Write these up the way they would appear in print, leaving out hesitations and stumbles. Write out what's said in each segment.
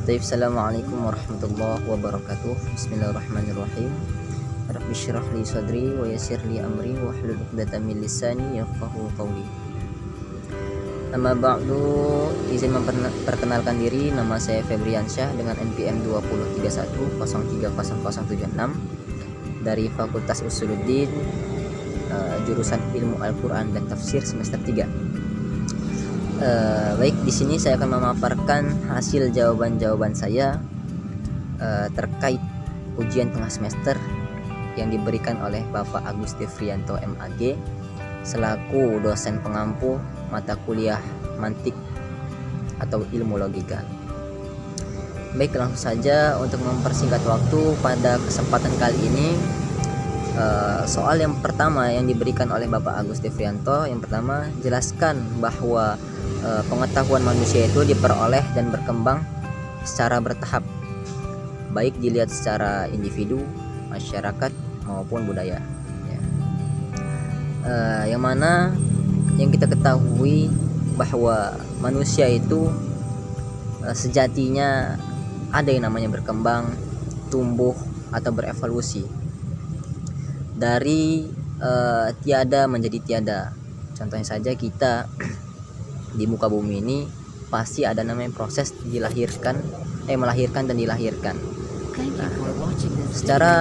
Assalamualaikum warahmatullahi wabarakatuh. Bismillahirrahmanirrahim. Rabbi shrah li sadri wa yassir li amri wahlul 'uqdatam min lisani yafqahu qawli. Amma ba'du, izin memperkenalkan diri. Nama saya Febriansyah dengan NPM 2031030076 dari Fakultas Usuluddin, jurusan Ilmu Al-Qur'an dan Tafsir semester 3. Baik, di sini saya akan memaparkan hasil jawaban-jawaban saya terkait ujian tengah semester yang diberikan oleh Bapak Agus Devrianto MAG selaku dosen pengampu mata kuliah mantik atau ilmu logika. Baik, langsung saja untuk mempersingkat waktu pada kesempatan kali ini. Soal yang pertama yang diberikan oleh Bapak Agus Devrianto, yang pertama, jelaskan bahwa pengetahuan manusia itu diperoleh dan berkembang secara bertahap, baik dilihat secara individu, masyarakat maupun budaya ya. Yang mana yang kita ketahui bahwa manusia itu sejatinya ada yang namanya berkembang, tumbuh atau berevolusi dari tiada menjadi tiada. Contohnya saja, kita di muka bumi ini pasti ada namanya proses melahirkan dan dilahirkan. Nah, secara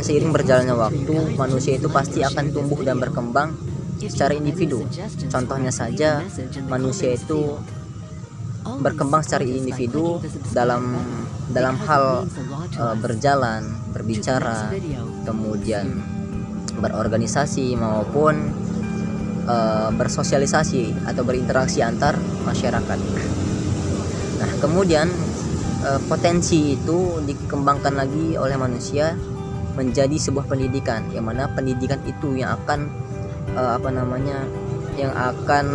seiring berjalannya waktu, manusia itu pasti akan tumbuh dan berkembang secara individu. Contohnya saja, manusia itu berkembang secara individu dalam hal berjalan, berbicara, kemudian berorganisasi maupun bersosialisasi atau berinteraksi antar masyarakat. Nah, kemudian potensi itu dikembangkan lagi oleh manusia menjadi sebuah pendidikan, yang mana pendidikan itu yang akan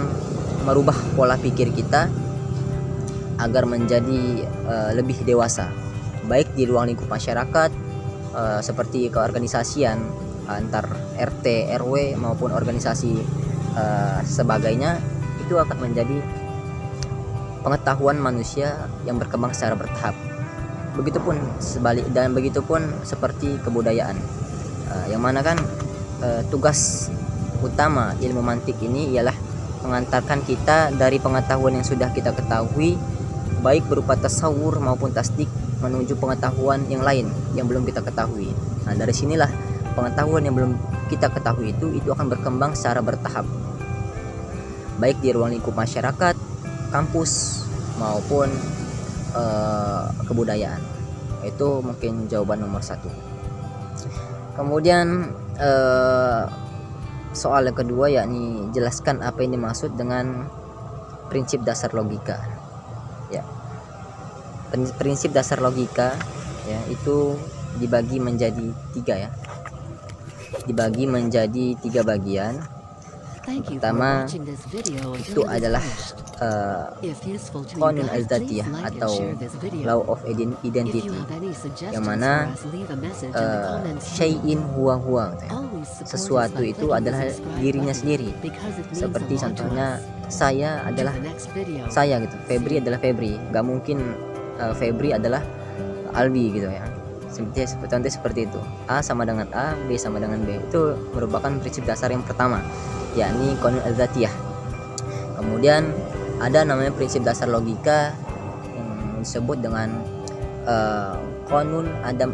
merubah pola pikir kita agar menjadi lebih dewasa, baik di ruang lingkup masyarakat seperti keorganisasian antar RT, RW maupun organisasi sebagainya. Itu akan menjadi pengetahuan manusia yang berkembang secara bertahap. Begitupun seperti kebudayaan, yang mana kan tugas utama ilmu mantik ini ialah mengantarkan kita dari pengetahuan yang sudah kita ketahui, baik berupa tasawur maupun tasdik, menuju pengetahuan yang lain yang belum kita ketahui. Nah, dari sinilah pengetahuan yang belum kita ketahui itu akan berkembang secara bertahap, baik di ruang lingkup masyarakat, kampus maupun kebudayaan. Itu mungkin jawaban nomor 1. Kemudian soal yang kedua, yakni jelaskan apa yang dimaksud dengan prinsip dasar logika ya. Prinsip dasar logika ya, itu dibagi menjadi 3 ya. Dibagi menjadi 3 bagian. Pertama itu adalah qanun al-dzatiyah atau law of identity, yang mana syai'in huwa sesuatu itu adalah dirinya sendiri. Seperti contohnya, saya adalah saya gitu, Febri adalah Febri, gak mungkin Febri adalah Albi gitu ya. Contohnya seperti itu, A sama dengan A, B sama dengan B. Itu merupakan prinsip dasar yang pertama, yakni qanun al-dzatiyah. Kemudian ada namanya prinsip dasar logika yang disebut dengan qanun adam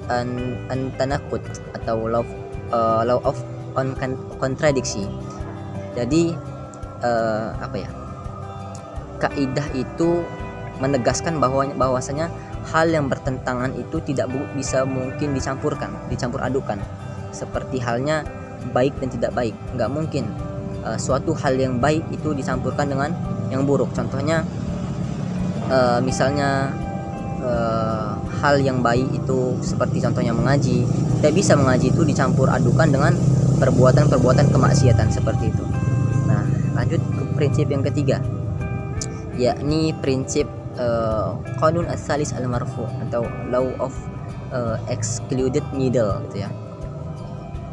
an tanaqud atau law of kontradiksi. Jadi kaidah itu menegaskan bahwasanya hal yang bertentangan itu tidak bisa mungkin dicampur adukan. Seperti halnya baik dan tidak baik, nggak mungkin suatu hal yang baik itu dicampurkan dengan yang buruk. Contohnya misalnya hal yang baik itu seperti contohnya mengaji, tidak bisa mengaji itu dicampur adukan dengan perbuatan kemaksiatan seperti itu. Nah, lanjut ke prinsip yang ketiga, yakni prinsip qanun as-salis al-marfu atau law of excluded middle gitu ya.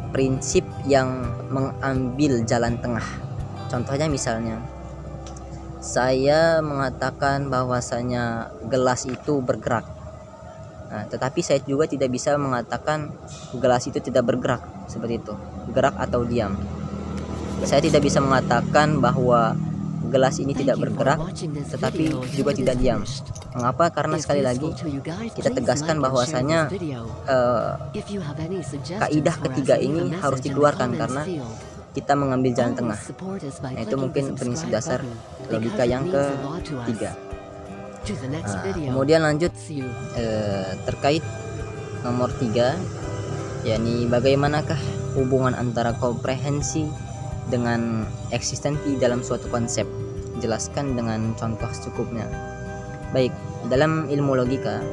Prinsip yang mengambil jalan tengah. Contohnya misalnya, saya mengatakan bahwasanya gelas itu bergerak. Nah, tetapi saya juga tidak bisa mengatakan gelas itu tidak bergerak seperti itu, gerak atau diam. Saya tidak bisa mengatakan bahwa gelas ini tidak bergerak tetapi juga tidak diam. Mengapa? Karena sekali lagi kita tegaskan bahwasanya kaidah ketiga ini harus dikeluarkan karena kita mengambil jalan tengah. Nah, itu mungkin prinsip dasar logika yang ketiga. Kemudian lanjut terkait nomor 3, yakni bagaimanakah hubungan antara komprehensi dengan eksistensi dalam suatu konsep. Jelaskan dengan contoh secukupnya. Baik, dalam ilmu logika,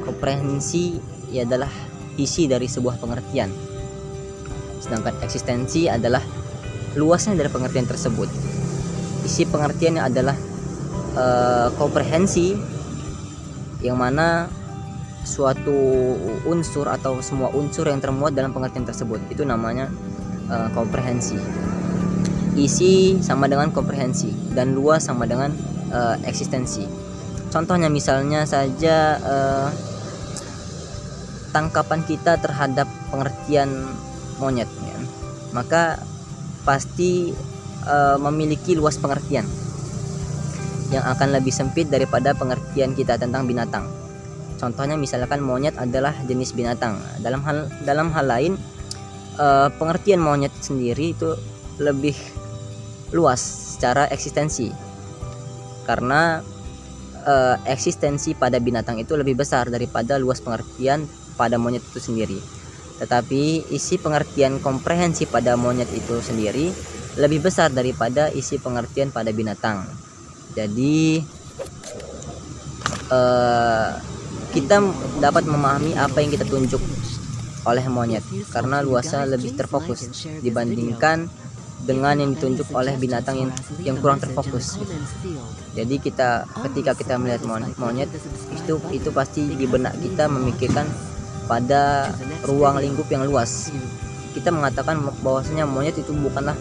komprehensi adalah isi dari sebuah pengertian, sedangkan eksistensi adalah luasnya dari pengertian tersebut. Isi pengertiannya adalah komprehensi, yang mana suatu unsur atau semua unsur yang termuat dalam pengertian tersebut itu namanya komprehensi. Isi sama dengan komprehensi dan luas sama dengan eksistensi. Contohnya misalnya saja tangkapan kita terhadap pengertian monyet, ya. Maka pasti memiliki luas pengertian yang akan lebih sempit daripada pengertian kita tentang binatang. Contohnya misalkan monyet adalah jenis binatang. Dalam hal lain, pengertian monyet sendiri itu lebih luas secara eksistensi, karena eksistensi pada binatang itu lebih besar daripada luas pengertian pada monyet itu sendiri. Tetapi isi pengertian komprehensi pada monyet itu sendiri lebih besar daripada isi pengertian pada binatang. Jadi kita dapat memahami apa yang kita tunjuk oleh monyet karena luasnya lebih terfokus dibandingkan dengan yang ditunjuk oleh binatang yang kurang terfokus. Jadi ketika kita melihat monyet itu pasti di benak kita memikirkan pada ruang lingkup yang luas. Kita mengatakan bahwasanya monyet itu bukanlah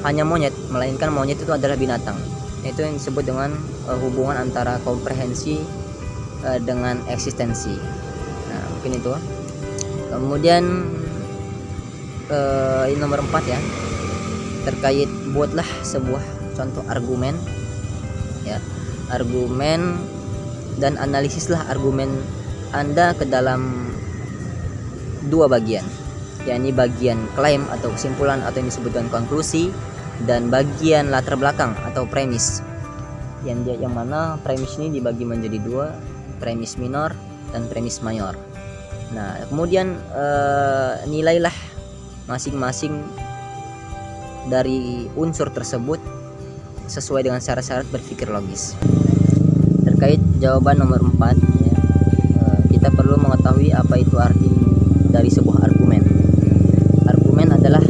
hanya monyet, melainkan monyet itu adalah binatang. Itu yang disebut dengan hubungan antara komprehensi dengan eksistensi. Nah, mungkin itu. Kemudian ini nomor 4 ya, terkait buatlah sebuah contoh argumen, ya, argumen, dan analisislah argumen Anda ke dalam 2 bagian, yakni bagian klaim atau kesimpulan atau yang disebut dengan konklusi, dan bagian latar belakang atau premis, yang mana premis ini dibagi menjadi 2, premis minor dan premis mayor. Nah, kemudian nilailah masing-masing dari unsur tersebut sesuai dengan syarat-syarat berpikir logis. Terkait jawaban nomor 4 ya, kita perlu mengetahui apa itu arti dari sebuah argumen. Argumen adalah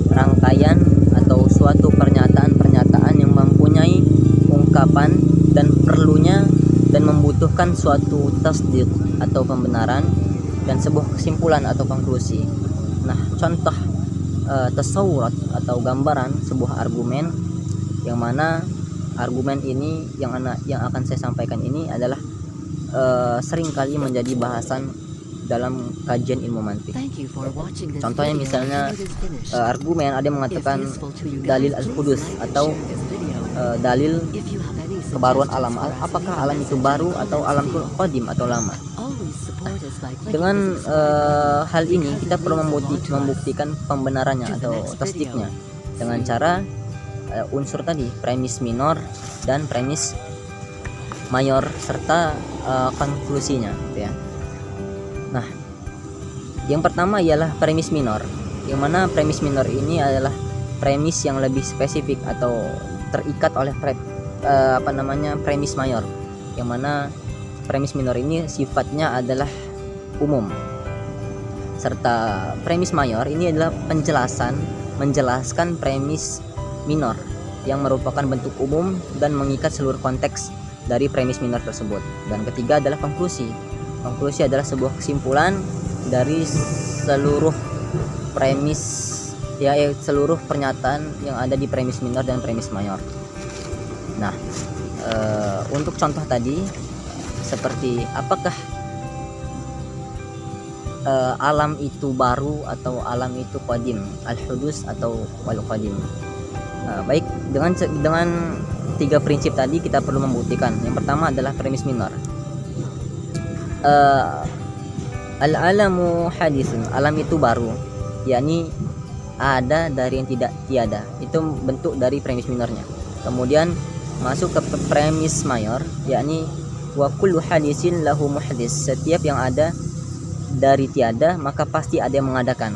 rangkaian atau suatu pernyataan-pernyataan yang mempunyai ungkapan dan perlunya dan membutuhkan suatu tasdiq atau pembenaran dan sebuah kesimpulan atau konklusi. Nah, contoh tasawurat atau gambaran sebuah argumen, yang mana argumen ini yang akan saya sampaikan ini adalah seringkali menjadi bahasan dalam kajian ilmu mantik. Contohnya misalnya argumen ada yang mengatakan dalil al-hudus atau dalil kebaruan alam. Apakah alam itu baru atau alam itu qadim atau lama? Dengan hal ini kita perlu membuktikan pembenarannya atau tasdiknya dengan cara unsur tadi, premis minor dan premis mayor serta konklusinya, gitu ya. Nah, yang pertama ialah premis minor, yang mana premis minor ini adalah premis yang lebih spesifik atau terikat oleh premis mayor, yang mana premis minor ini sifatnya adalah umum, serta premis mayor ini adalah menjelaskan premis minor yang merupakan bentuk umum dan mengikat seluruh konteks dari premis minor tersebut. Dan ketiga adalah konklusi. Konklusi adalah sebuah kesimpulan dari seluruh premis, seluruh pernyataan yang ada di premis minor dan premis mayor. Nah, untuk contoh tadi seperti apakah alam itu baru atau alam itu qadim, al-hudus atau wal qadim. Baik, dengan 3 prinsip tadi kita perlu membuktikan. Yang pertama adalah premis minor. Al-alamu haditsun, alam itu baru, yakni ada dari yang tidak tiada. Itu bentuk dari premis minornya. Kemudian masuk ke premis mayor, yakni wa kullu hadisin lahu muhdis, setiap yang ada dari tiada maka pasti ada yang mengadakan.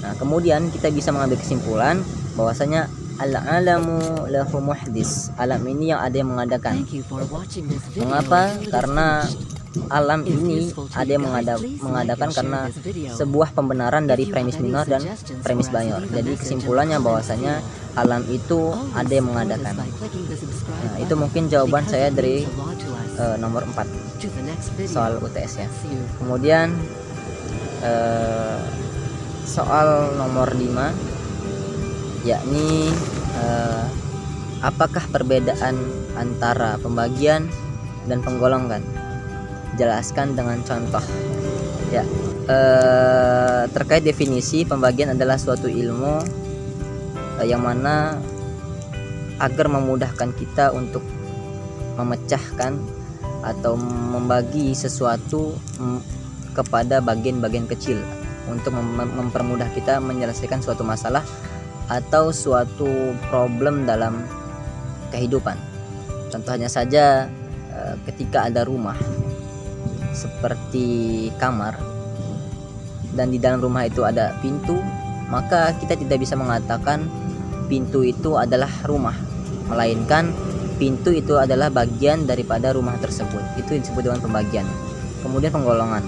Nah, kemudian kita bisa mengambil kesimpulan bahwasanya al-alamu lahu muhdis, alam ini yang ada yang mengadakan. Mengapa? Karena alam ini ada yang mengadakan karena sebuah pembenaran dari premis minor dan premis mayor. Jadi kesimpulannya bahwasanya alam itu ada yang mengadakan. Nah, itu mungkin jawaban saya dari nomor 4 soal UTS ya. Kemudian soal nomor 5, yakni apakah perbedaan antara pembagian dan penggolongan? Jelaskan dengan contoh. Ya, terkait definisi, pembagian adalah suatu ilmu yang mana agar memudahkan kita untuk memecahkan atau membagi sesuatu kepada bagian-bagian kecil untuk mempermudah kita menyelesaikan suatu masalah atau suatu problem dalam kehidupan. Contohnya saja ketika ada rumah seperti kamar dan di dalam rumah itu ada pintu, maka kita tidak bisa mengatakan pintu itu adalah rumah, melainkan pintu itu adalah bagian daripada rumah tersebut. Itu disebut dengan pembagian. Kemudian penggolongan.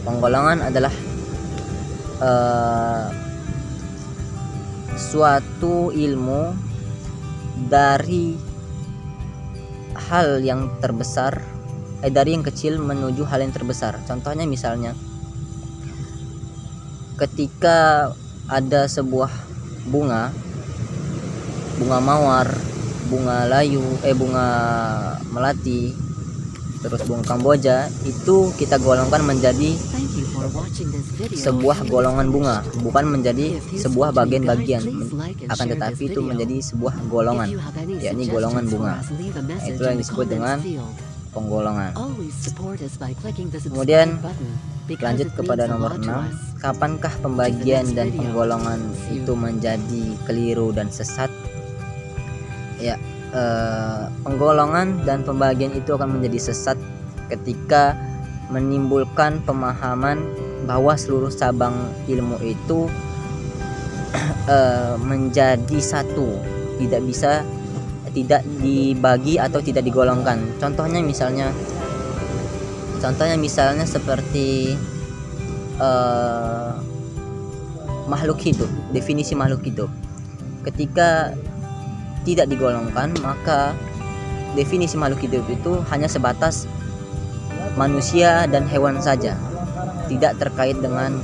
Penggolongan adalah suatu ilmu dari hal yang terbesar, dari yang kecil menuju hal yang terbesar. Contohnya misalnya ketika ada sebuah bunga mawar, bunga layu, bunga melati, terus bunga kamboja, itu kita golongkan menjadi sebuah golongan bunga, bukan menjadi sebuah bagian-bagian, akan tetapi itu menjadi sebuah golongan, yakni golongan bunga. Nah, itulah yang disebut dengan penggolongan. Kemudian lanjut kepada nomor 6, kapankah pembagian dan penggolongan itu menjadi keliru dan sesat? Ya, penggolongan dan pembagian itu akan menjadi sesat ketika menimbulkan pemahaman bahwa seluruh cabang ilmu itu menjadi satu, tidak dibagi atau tidak digolongkan. Contohnya misalnya seperti makhluk hidup, definisi makhluk hidup. Ketika tidak digolongkan, maka definisi makhluk hidup itu hanya sebatas manusia dan hewan saja, tidak terkait dengan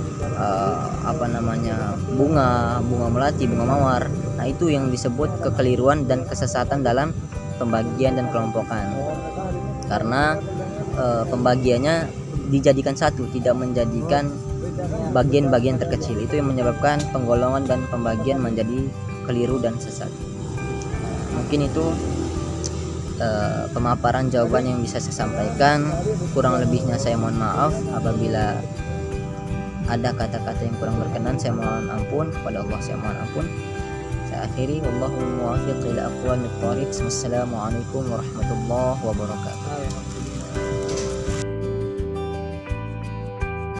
bunga melati, bunga mawar. Nah, itu yang disebut kekeliruan dan kesesatan dalam pembagian dan kelompokan, karena pembagiannya dijadikan satu, tidak menjadikan bagian-bagian terkecil. Itu yang menyebabkan penggolongan dan pembagian menjadi keliru dan sesat. Mungkin itu pemaparan jawaban yang bisa saya sampaikan. Kurang lebihnya saya mohon maaf. Apabila ada kata-kata yang kurang berkenan, saya mohon ampun. Kepada Allah saya mohon ampun. Saya akhiri, wallahu muwaffiq ila aqwamit thoriq. Wassalamualaikum warahmatullahi wabarakatuh.